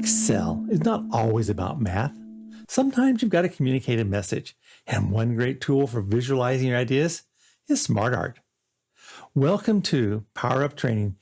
Excel is not always about math. Sometimes you've got to communicate a message, and one great tool for visualizing your ideas is SmartArt. Welcome to Power Up Training,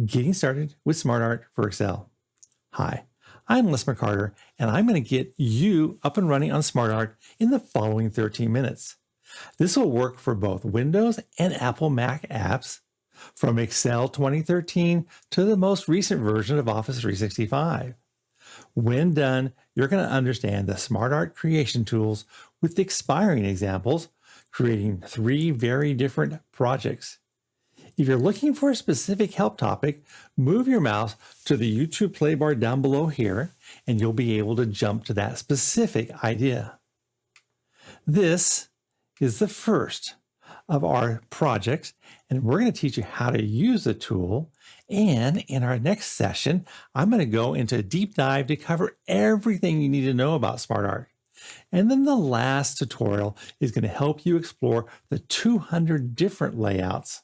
Getting Started with SmartArt for Excel. Hi, I'm Les McCarter, and I'm going to get you up and running on SmartArt in the following 13 minutes. This will work for both Windows and Apple Mac apps, from Excel 2013 to the most recent version of Office 365. When done, you're going to understand the SmartArt creation tools with expiring examples, creating 3 very different projects. If you're looking for a specific help topic, move your mouse to the YouTube play bar down below here, and you'll be able to jump to that specific idea. This is the first of our projects, and we're going to teach you how to use the tool. And in our next session, I'm going to go into a deep dive to cover everything you need to know about SmartArt. And then the last tutorial is going to help you explore the 200 different layouts.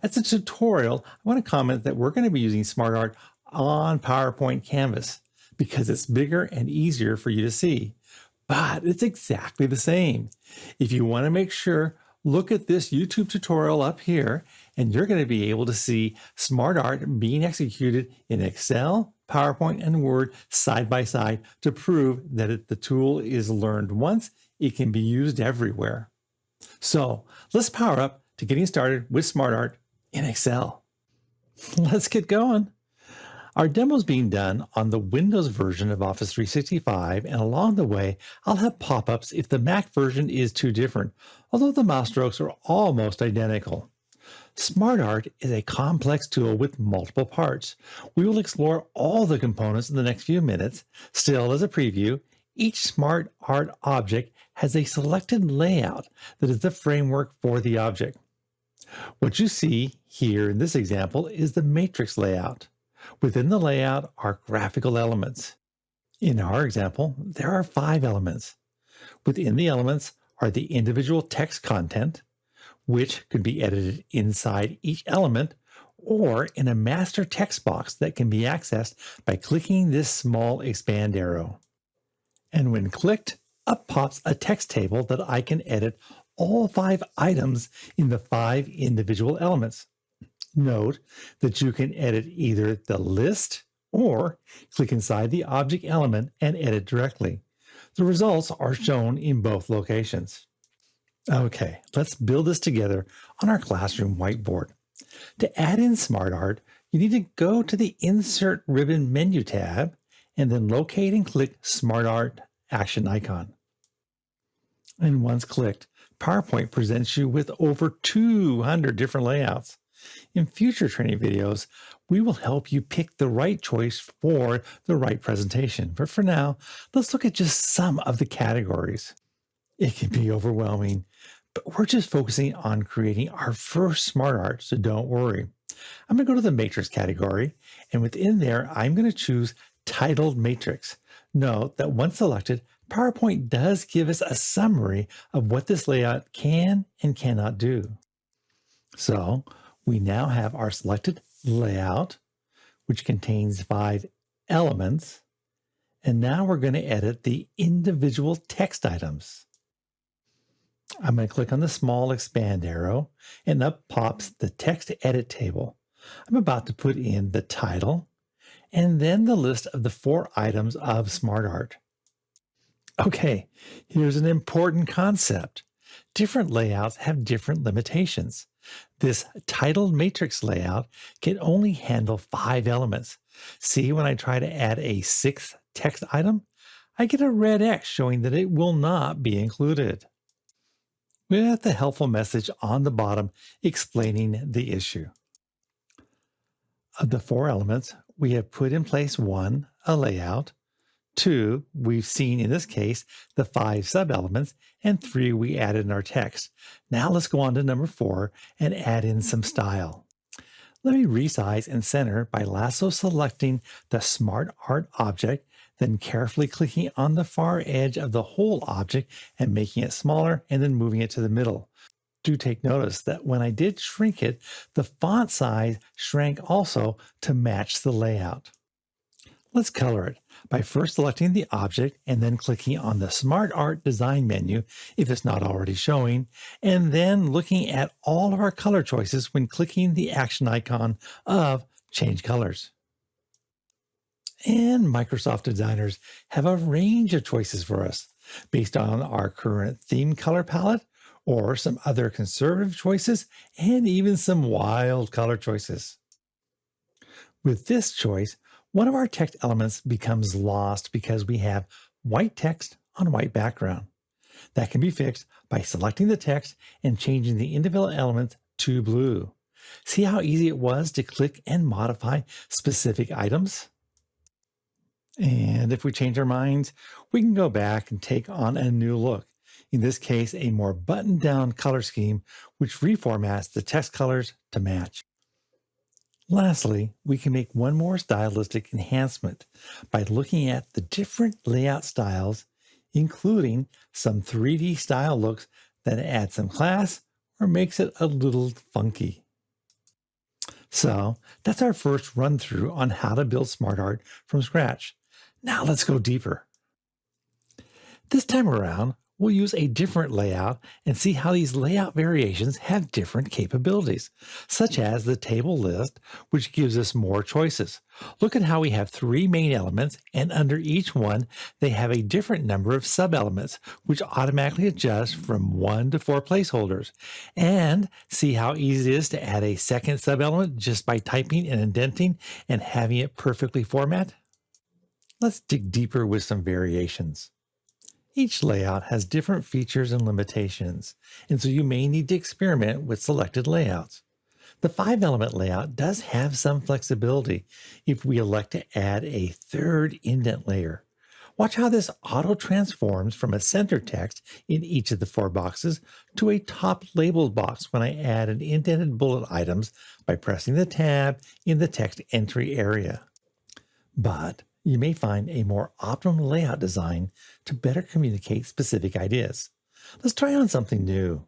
As a tutorial, I want to comment that we're going to be using SmartArt on PowerPoint Canvas because it's bigger and easier for you to see. But it's exactly the same. If you want to make sure, look at this YouTube tutorial up here, and you're going to be able to see SmartArt being executed in Excel, PowerPoint, and Word side by side to prove that if the tool is learned once, it can be used everywhere. So let's power up to getting started with SmartArt in Excel. Let's get going. Our demo is being done on the Windows version of Office 365, and along the way, I'll have pop-ups if the Mac version is too different, although the mouse strokes are almost identical. SmartArt is a complex tool with multiple parts. We will explore all the components in the next few minutes. Still, as a preview, each SmartArt object has a selected layout that is the framework for the object. What you see here in this example is the matrix layout. Within the layout are graphical elements. In our example, there are 5 elements. Within the elements are the individual text content, which could be edited inside each element or in a master text box that can be accessed by clicking this small expand arrow. And when clicked, up pops a text table that I can edit all 5 items in the 5 individual elements. Note that you can edit either the list or click inside the object element and edit directly. The results are shown in both locations. Okay, let's build this together on our classroom whiteboard. To add in SmartArt, you need to go to the Insert Ribbon menu tab and then locate and click SmartArt action icon. And once clicked, PowerPoint presents you with over 200 different layouts. In future training videos, we will help you pick the right choice for the right presentation. But for now, let's look at just some of the categories. It can be overwhelming, but we're just focusing on creating our first SmartArt, so don't worry. I'm going to go to the matrix category, and within there, I'm going to choose titled matrix. Note that once selected, PowerPoint does give us a summary of what this layout can and cannot do. So we now have our selected layout, which contains 5 elements. And now we're going to edit the individual text items. I'm going to click on the small expand arrow, and up pops the text edit table. I'm about to put in the title and then the list of the 4 items of SmartArt. Okay, here's an important concept. Different layouts have different limitations. This titled matrix layout can only handle 5 elements. See, when I try to add a 6th text item, I get a red X showing that it will not be included, with a helpful message on the bottom explaining the issue. Of the 4 elements, we have put in place 1, a layout, 2, we've seen in this case the 5 sub-elements, and 3 we added in our text. Now let's go on to number 4 and add in some style. Let me resize and center by lasso selecting the SmartArt object, then carefully clicking on the far edge of the whole object and making it smaller and then moving it to the middle. Do take notice that when I did shrink it, the font size shrank also to match the layout. Let's color it by first selecting the object and then clicking on the SmartArt Design menu if it's not already showing, and then looking at all of our color choices when clicking the action icon of Change Colors. And Microsoft designers have a range of choices for us based on our current theme color palette or some other conservative choices and even some wild color choices. With this choice, one of our text elements becomes lost because we have white text on white background. That can be fixed by selecting the text and changing the individual elements to blue. See how easy it was to click and modify specific items? And if we change our minds, we can go back and take on a new look. In this case, a more buttoned down color scheme, which reformats the text colors to match. Lastly, we can make one more stylistic enhancement by looking at the different layout styles, including some 3D style looks that add some class or makes it a little funky. So that's our first run through on how to build SmartArt from scratch. Now let's go deeper. This time around, we'll use a different layout and see how these layout variations have different capabilities, such as the table list, which gives us more choices. Look at how we have 3 main elements, and under each one, they have a different number of sub-elements, which automatically adjust from 1 to 4 placeholders. And see how easy it is to add a second sub-element just by typing and indenting and having it perfectly format? Let's dig deeper with some variations. Each layout has different features and limitations, and so you may need to experiment with selected layouts. The 5-element layout does have some flexibility if we elect to add a third indent layer. Watch how this auto-transforms from a center text in each of the 4 boxes to a top labeled box when I add an indented bullet items by pressing the tab in the text entry area. But you may find a more optimal layout design to better communicate specific ideas. Let's try on something new.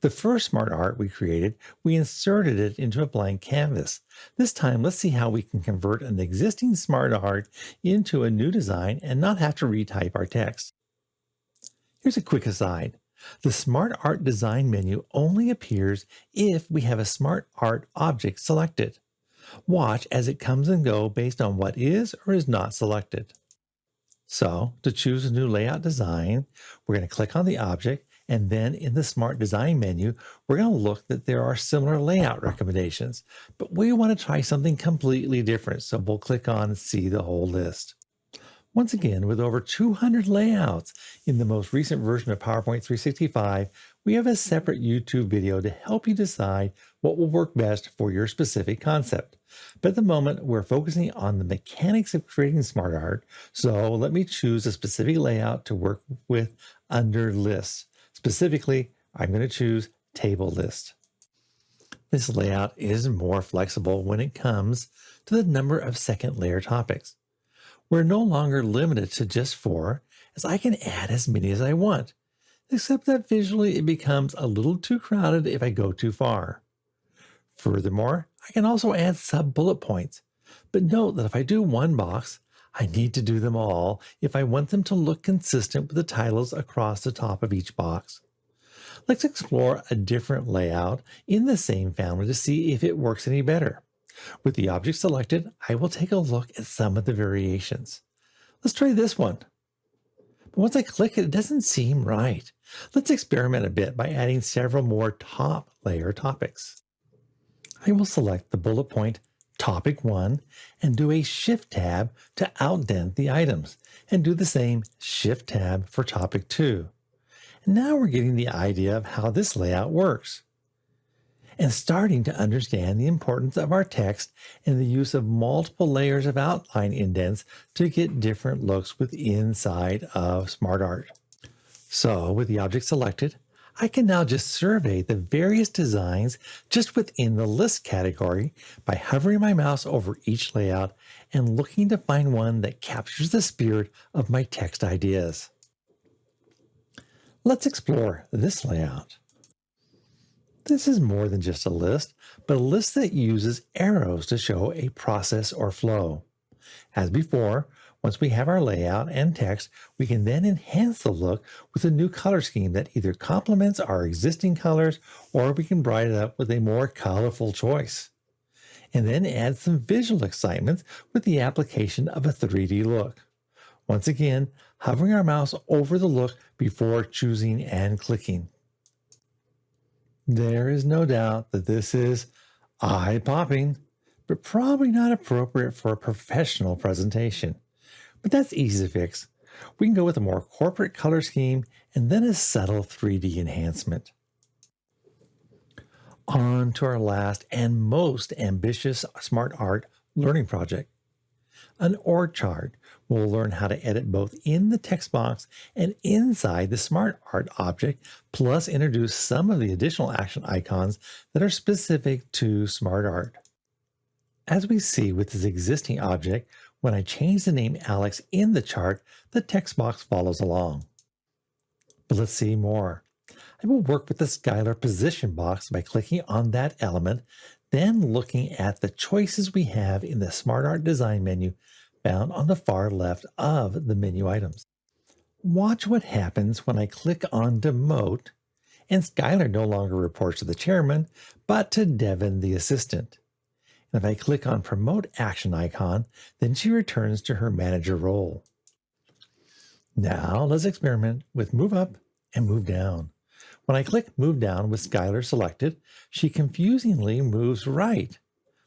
The first SmartArt we created, we inserted it into a blank canvas. This time, let's see how we can convert an existing SmartArt into a new design and not have to retype our text. Here's a quick aside. The SmartArt design menu only appears if we have a SmartArt object selected. Watch as it comes and goes based on what is or is not selected. So, to choose a new layout design, we're going to click on the object, and then in the Smart Design menu, we're going to look that there are similar layout recommendations, but we want to try something completely different, so we'll click on See the Whole List. Once again, with over 200 layouts in the most recent version of PowerPoint 365, we have a separate YouTube video to help you decide what will work best for your specific concept. But at the moment, we're focusing on the mechanics of creating SmartArt, so let me choose a specific layout to work with under Lists. Specifically, I'm going to choose Table List. This layout is more flexible when it comes to the number of second layer topics. We're no longer limited to just 4, as I can add as many as I want, except that visually it becomes a little too crowded if I go too far. Furthermore, I can also add sub-bullet points, but note that if I do one box, I need to do them all if I want them to look consistent with the titles across the top of each box. Let's explore a different layout in the same family to see if it works any better. With the object selected, I will take a look at some of the variations. Let's try this one. But once I click it, it doesn't seem right. Let's experiment a bit by adding several more top layer topics. I will select the bullet point Topic 1 and do a Shift Tab to outdent the items, and do the same Shift Tab for Topic 2. And now we're getting the idea of how this layout works, and starting to understand the importance of our text and the use of multiple layers of outline indents to get different looks inside of SmartArt. So with the object selected, I can now just survey the various designs just within the list category by hovering my mouse over each layout and looking to find one that captures the spirit of my text ideas. Let's explore this layout. This is more than just a list, but a list that uses arrows to show a process or flow. As before, once we have our layout and text, we can then enhance the look with a new color scheme that either complements our existing colors or we can brighten it up with a more colorful choice. And then add some visual excitement with the application of a 3D look. Once again, hovering our mouse over the look before choosing and clicking. There is no doubt that this is eye-popping, but probably not appropriate for a professional presentation. But that's easy to fix. We can go with a more corporate color scheme and then a subtle 3D enhancement. On to our last and most ambitious SmartArt learning project. An org chart. We'll learn how to edit both in the text box and inside the SmartArt object, plus introduce some of the additional action icons that are specific to SmartArt. As we see with this existing object, when I change the name Alex in the chart, the text box follows along. But let's see more. I will work with the Skylar position box by clicking on that element, then looking at the choices we have in the SmartArt design menu found on the far left of the menu items. Watch what happens when I click on Demote, and Skylar no longer reports to the chairman, but to Devin, the assistant. And if I click on Promote Action icon, then she returns to her manager role. Now let's experiment with Move Up and Move Down. When I click Move Down with Skylar selected, she confusingly moves right.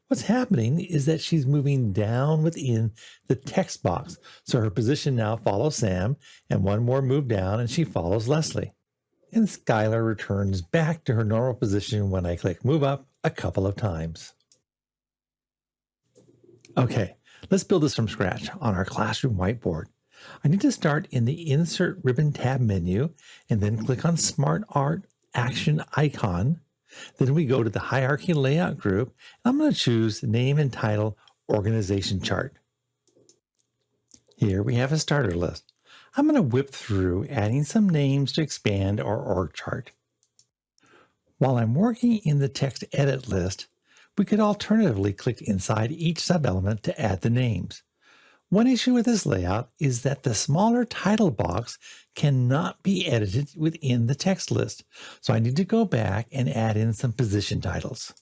What's happening is that she's moving down within the text box, so her position now follows Sam, and one more move down and she follows Leslie. And Skylar returns back to her normal position when I click Move Up a couple of times. Okay, let's build this from scratch on our classroom whiteboard. I need to start in the Insert Ribbon tab menu and then click on SmartArt Action icon. Then we go to the Hierarchy Layout group, and I'm going to choose Name and Title Organization Chart. Here we have a starter list. I'm going to whip through adding some names to expand our org chart. While I'm working in the text edit list, we could alternatively click inside each sub-element to add the names. One issue with this layout is that the smaller title box cannot be edited within the text list, so I need to go back and add in some position titles.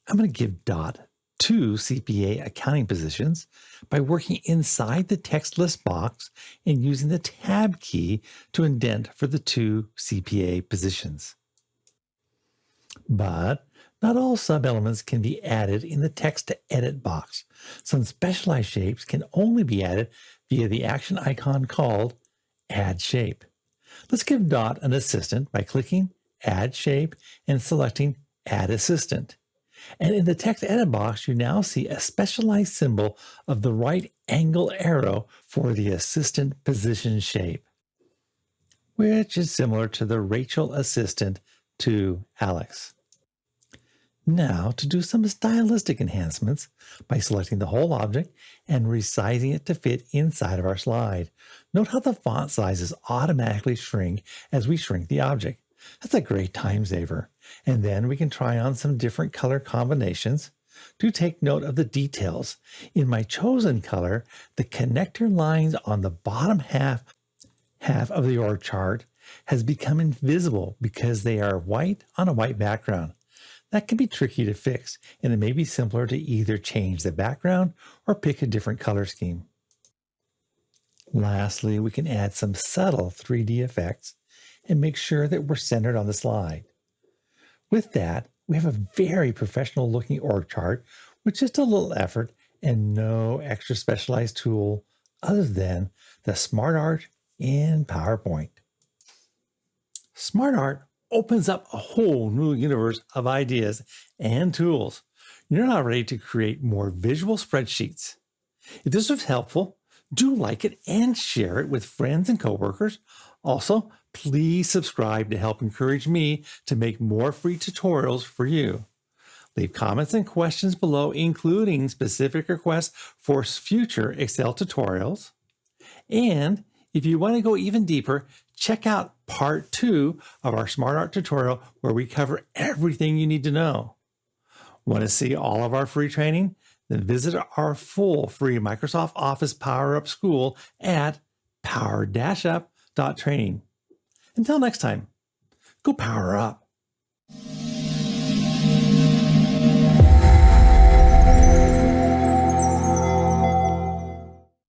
I'm going to give Dot 2 CPA accounting positions by working inside the text list box and using the Tab key to indent for the 2 CPA positions. But not all sub-elements can be added in the text to edit box. Some specialized shapes can only be added via the action icon called Add Shape. Let's give Dot an assistant by clicking Add Shape and selecting Add Assistant. And in the text edit box, you now see a specialized symbol of the right angle arrow for the assistant position shape, which is similar to the Rachel assistant to Alex. Now to do some stylistic enhancements by selecting the whole object and resizing it to fit inside of our slide. Note how the font sizes automatically shrink as we shrink the object. That's a great time saver. And then we can try on some different color combinations. Do take note of the details. In my chosen color, the connector lines on the bottom half of the org chart has become invisible because they are white on a white background. That can be tricky to fix, and it may be simpler to either change the background or pick a different color scheme. Lastly, we can add some subtle 3D effects and make sure that we're centered on the slide. With that, we have a very professional looking org chart with just a little effort and no extra specialized tool other than the SmartArt in PowerPoint. SmartArt opens up a whole new universe of ideas and tools. You're now ready to create more visual spreadsheets. If this was helpful, do like it and share it with friends and coworkers. Also, please subscribe to help encourage me to make more free tutorials for you. Leave comments and questions below, including specific requests for future Excel tutorials. And if you want to go even deeper, check out part 2 of our SmartArt tutorial where we cover everything you need to know. Want to see all of our free training? then visit our full free Microsoft Office Power Up School at power-up.training. Until next time, go power up.